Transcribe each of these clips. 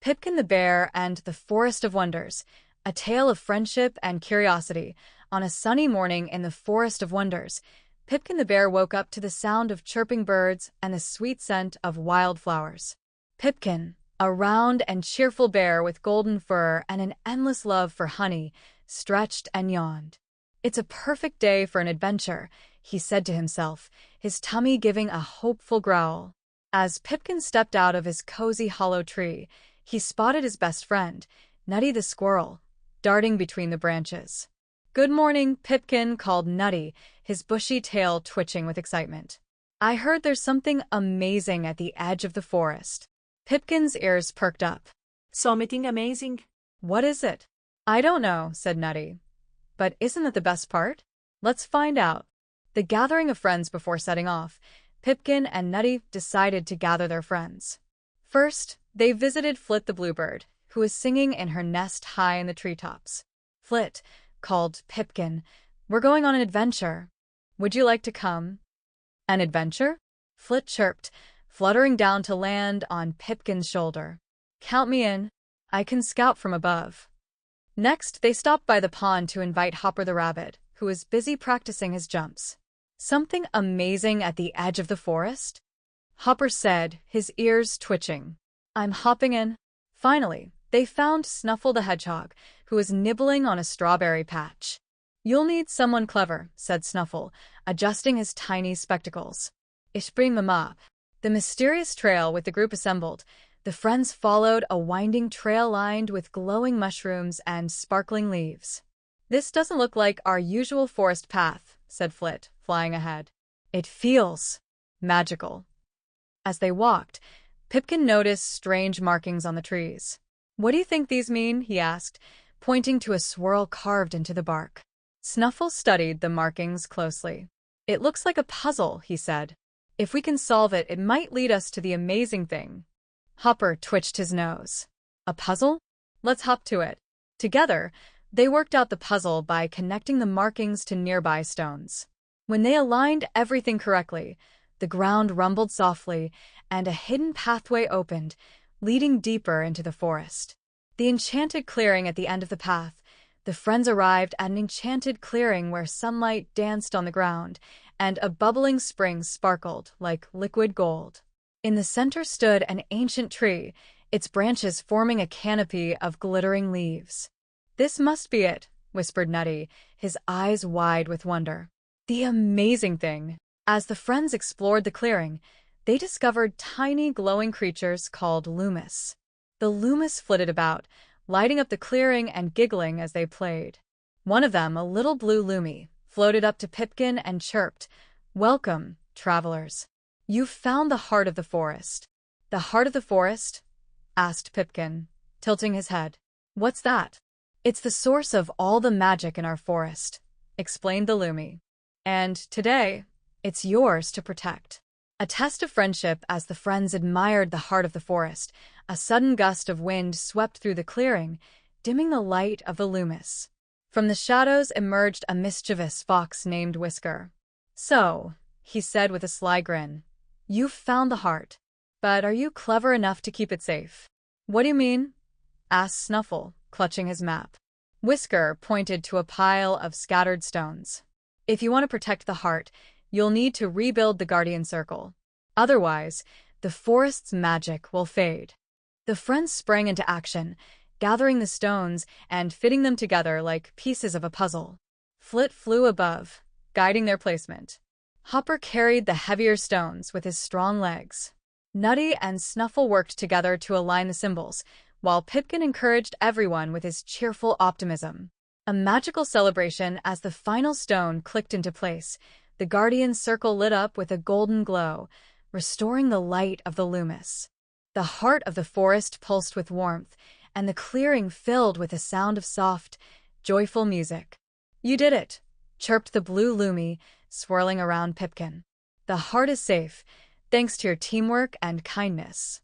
Pipkin the Bear and the Forest of Wonders, a tale of friendship and curiosity. On a sunny morning in the Forest of Wonders, Pipkin the Bear woke up to the sound of chirping birds and the sweet scent of wildflowers. Pipkin, a round and cheerful bear with golden fur and an endless love for honey, stretched and yawned. "It's a perfect day for an adventure," he said to himself, his tummy giving a hopeful growl. As Pipkin stepped out of his cozy hollow tree, he spotted his best friend, Nutty the squirrel, darting between the branches. "Good morning, Pipkin," called Nutty, his bushy tail twitching with excitement. "I heard there's something amazing at the edge of the forest." Pipkin's ears perked up. Something amazing? "What is it?" "I don't know," said Nutty. "But isn't that the best part? Let's find out." The gathering of friends before setting off, Pipkin and Nutty decided to gather their friends. First, they visited Flit the bluebird, who was singing in her nest high in the treetops. "Flit," called Pipkin, "we're going on an adventure. Would you like to come?" "An adventure?" Flit chirped, fluttering down to land on Pipkin's shoulder. "Count me in. I can scout from above." Next, they stopped by the pond to invite Hopper the rabbit, who was busy practicing his jumps. "Something amazing at the edge of the forest?" Hopper said, his ears twitching. "I'm hopping in." Finally, they found Snuffle the hedgehog, who was nibbling on a strawberry patch. "You'll need someone clever," said Snuffle, adjusting his tiny spectacles. "Ich bring them up." The mysterious trail with the group assembled, the friends followed a winding trail lined with glowing mushrooms and sparkling leaves. "This doesn't look like our usual forest path," said Flit, flying ahead. "It feels magical." As they walked, Pipkin noticed strange markings on the trees. "What do you think these mean?" he asked, pointing to a swirl carved into the bark. Snuffle studied the markings closely. "It looks like a puzzle," he said. "If we can solve it, it might lead us to the amazing thing." Hopper twitched his nose. "A puzzle? Let's hop to it." Together, they worked out the puzzle by connecting the markings to nearby stones. When they aligned everything correctly, the ground rumbled softly, and a hidden pathway opened, leading deeper into the forest. The enchanted clearing at the end of the path. The friends arrived at an enchanted clearing where sunlight danced on the ground, and a bubbling spring sparkled like liquid gold. In the center stood an ancient tree, its branches forming a canopy of glittering leaves. "This must be it," whispered Nutty, his eyes wide with wonder. "The amazing thing." As the friends explored the clearing, they discovered tiny glowing creatures called Loomis. The Loomis flitted about, lighting up the clearing and giggling as they played. One of them, a little blue Loomy, floated up to Pipkin and chirped, "Welcome, travelers. You've found the heart of the forest." "The heart of the forest?" asked Pipkin, tilting his head. "What's that?" "It's the source of all the magic in our forest," explained the Loomy. "And today, it's yours to protect." A test of friendship. As the friends admired the heart of the forest, a sudden gust of wind swept through the clearing, dimming the light of the Loomis. From the shadows emerged a mischievous fox named Whisker. "So," he said with a sly grin, "you've found the heart. But are you clever enough to keep it safe?" "What do you mean?" asked Snuffle, clutching his map. Whisker pointed to a pile of scattered stones. "If you want to protect the heart, you'll need to rebuild the Guardian Circle. Otherwise, the forest's magic will fade." The friends sprang into action, gathering the stones and fitting them together like pieces of a puzzle. Flit flew above, guiding their placement. Hopper carried the heavier stones with his strong legs. Nutty and Snuffle worked together to align the symbols, while Pipkin encouraged everyone with his cheerful optimism. A magical celebration as the final stone clicked into place. The Guardian Circle lit up with a golden glow, restoring the light of the Loomis. The heart of the forest pulsed with warmth, and the clearing filled with a sound of soft, joyful music. "You did it," chirped the blue Loomy, swirling around Pipkin. "The heart is safe, thanks to your teamwork and kindness."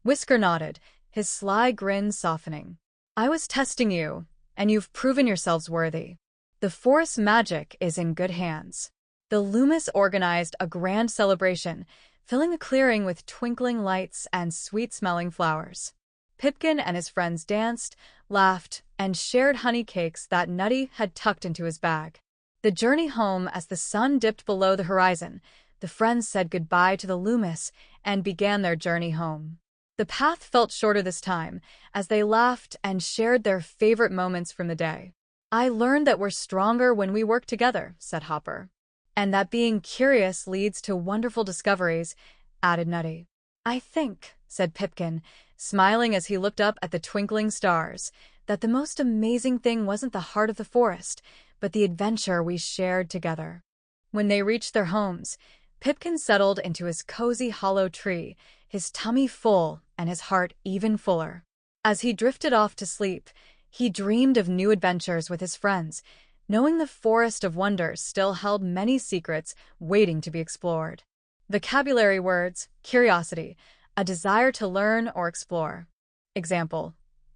Whisker nodded, his sly grin softening. "I was testing you, and you've proven yourselves worthy. The forest's magic is in good hands." The Loomis organized a grand celebration, filling the clearing with twinkling lights and sweet-smelling flowers. Pipkin and his friends danced, laughed, and shared honey cakes that Nutty had tucked into his bag. The journey home, as the sun dipped below the horizon, the friends said goodbye to the Loomis and began their journey home. The path felt shorter this time, as they laughed and shared their favorite moments from the day. "I learned that we're stronger when we work together," said Hopper. "And that being curious leads to wonderful discoveries," added Nutty. "I think," said Pipkin, smiling as he looked up at the twinkling stars, "that the most amazing thing wasn't the heart of the forest, but the adventure we shared together." When they reached their homes, Pipkin settled into his cozy hollow tree, his tummy full and his heart even fuller. As he drifted off to sleep, he dreamed of new adventures with his friends, knowing the Forest of Wonders still held many secrets waiting to be explored. Vocabulary words: curiosity, a desire to learn or explore. Example: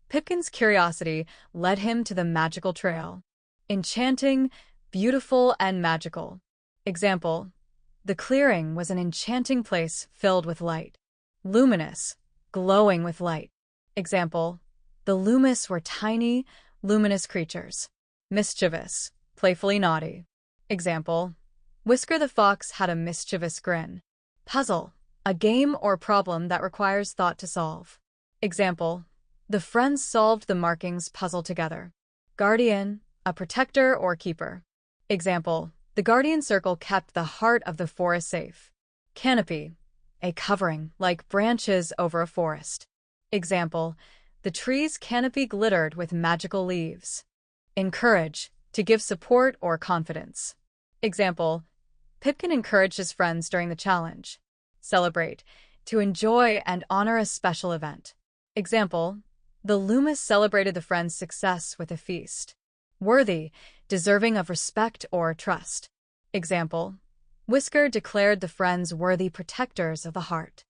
Pipkin's curiosity led him to the magical trail. Enchanting, beautiful, and magical. Example: the clearing was an enchanting place filled with light. Luminous, glowing with light. Example: the Loomis were tiny, luminous creatures. Mischievous, playfully naughty. Example: Whisker the Fox had a mischievous grin. Puzzle, a game or problem that requires thought to solve. Example: the friends solved the markings puzzle together. Guardian, a protector or keeper. Example: the guardian circle kept the heart of the forest safe. Canopy, a covering, like branches over a forest. Example: the tree's canopy glittered with magical leaves. Encourage, to give support or confidence. Example: Pipkin encouraged his friends during the challenge. Celebrate, to enjoy and honor a special event. Example: the Loomis celebrated the friends' success with a feast. Worthy, deserving of respect or trust. Example: Whisker declared the friends worthy protectors of the heart.